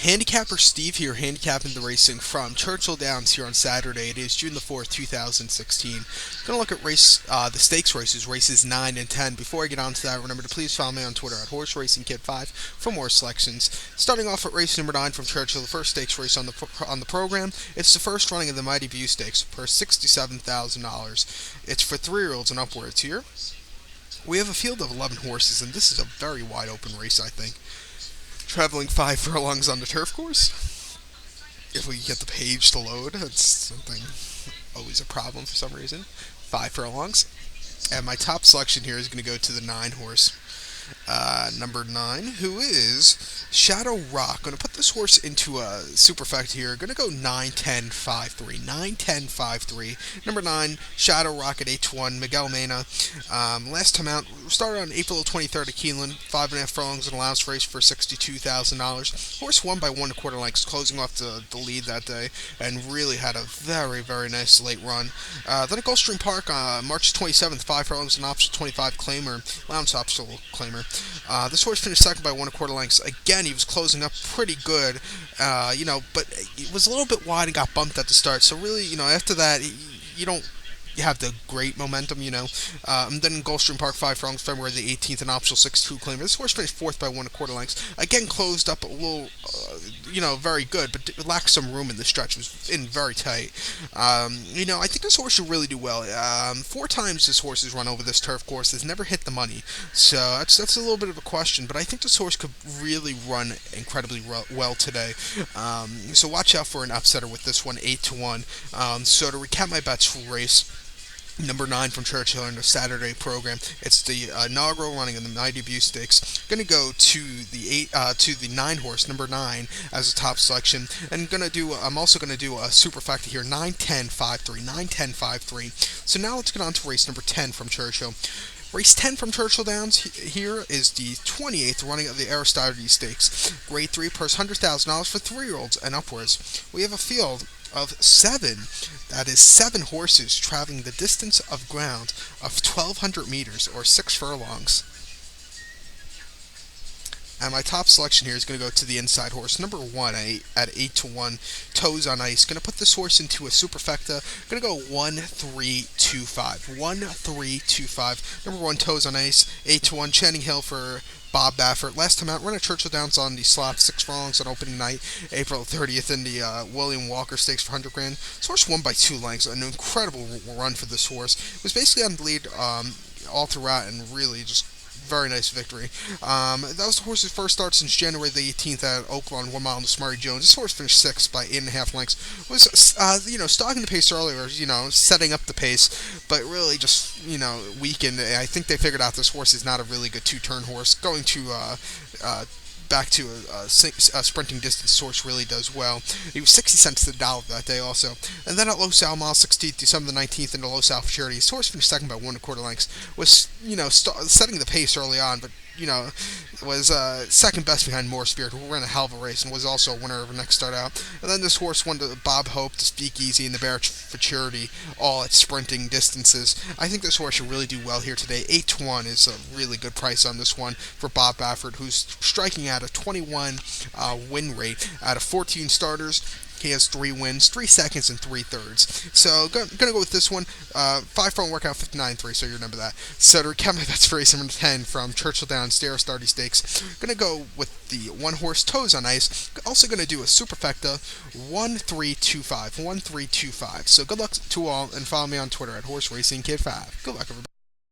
Handicapper Steve here, handicapping the racing from Churchill Downs here on Saturday. It is June the 4th, 2016. Going to look at the stakes races, races 9 and 10. Before I get on to that, remember to please follow me on Twitter at HorseRacingKid5 for more selections. Starting off at race number 9 from Churchill, the first stakes race on the program. It's the first running of the Mighty View Stakes for $67,000. It's for 3-year-olds and upwards here. We have a field of 11 horses, and this is a very wide open race, I think. Traveling 5 furlongs on the turf course. If we get the page to load, that's something always a problem for some reason. 5 furlongs. And my top selection here is going to go to the 9 horse. Number 9, who is Shadow Rock. Going to put this horse into a superfecta here. Going to go 9-10-5-3. 9-10-5-3. Number 9, Shadow Rock at 8-1. Miguel Mena. Last time out, started on April 23rd at Keeneland. 5.5 furlongs and allowance race for $62,000. Horse won by 1 1/4 lengths, closing off the lead that day, and really had a very, very nice late run. Then at Gulfstream Park, March 27th, 5 furlongs and optional 25 claimer, allowance optional claimer. This horse finished second by 1 1/4 lengths. Again, he was closing up pretty good, but it was a little bit wide and got bumped at the start. So really, after that, you don't have the great momentum, And then in Gulfstream Park, 5 furlongs, February the 18th, an optional 6-2 claimer. This horse finished 4th by 1 1/4 lengths. Again, closed up a little, very good, but it lacked some room in the stretch. It was in very tight. I think this horse should really do well. 4 times this horse has run over this turf course. Has never hit the money. So that's a little bit of a question, but I think this horse could really run incredibly well today. So watch out for an upsetter with this one, 8-1. So to recap my bets for race number 9 from Churchill in the Saturday program. It's the inaugural running of the Mighty View Stakes. Going to go to the 9 horse, number 9, as a top selection. And I'm also going to do a superfecta here, 9-10-5-3. 9-10-5-3. So now let's get on to race number 10 from Churchill. Race 10 from Churchill Downs here is the 28th running of the Aristides Stakes. Grade 3, purse $100,000 for 3-year-olds and upwards. We have a field of 7. That is 7 horses traveling the distance of ground of 1,200 meters or 6 furlongs. And my top selection here is going to go to the inside horse, number 1 at 8-1, Toes on Ice. Going to put this horse into a superfecta. Going to go 1-3-2-5. 1-3-2-5. Number 1, Toes on Ice, 8-1, Channing Hill for Bob Baffert. Last time out, run at Churchill Downs on the slot, 6 furlongs on opening night, April 30th, in the William Walker Stakes for $100,000. This horse won by 2 lengths, an incredible run for this horse. It was basically on the lead all throughout, and really just very nice victory. That was the horse's first start since January the 18th at Oakland, 1 mile to Smarty Jones. This horse finished 6th by 8.5 lengths. Was, stalking the pace earlier, setting up the pace, but really just, weakened. I think they figured out this horse is not a really good 2-turn horse. Going to back to a sprinting distance horse really does well. He was 60 cents to the dollar that day also. And then at Los Al, mile 16th, December the 19th, into Los Al for Charity. His horse finished second by 1 1/4 lengths. Was, setting the pace early on, but was second best behind More Spirit, who ran a hell of a race and was also a winner of the next start out. And then this horse won to Bob Hope, to Speakeasy, and the Barrett for Charity, all at sprinting distances. I think this horse should really do well here today. 8-1 is a really good price on this one for Bob Baffert, who's striking at a 21 win rate out of 14 starters. He has 3 wins, 3 seconds, and 3 thirds. So, gonna go with this one. 5 front workout, 59.3, so you remember that. So, to recap my bets for race number 10 from Churchill Downs, Aristides Stakes, gonna go with the 1 horse, Toes on Ice. Also gonna do a superfecta, 1-3-2-5. 1-3-2-5. So, good luck to all, and follow me on Twitter at HorseRacingKid5. Good luck, everybody.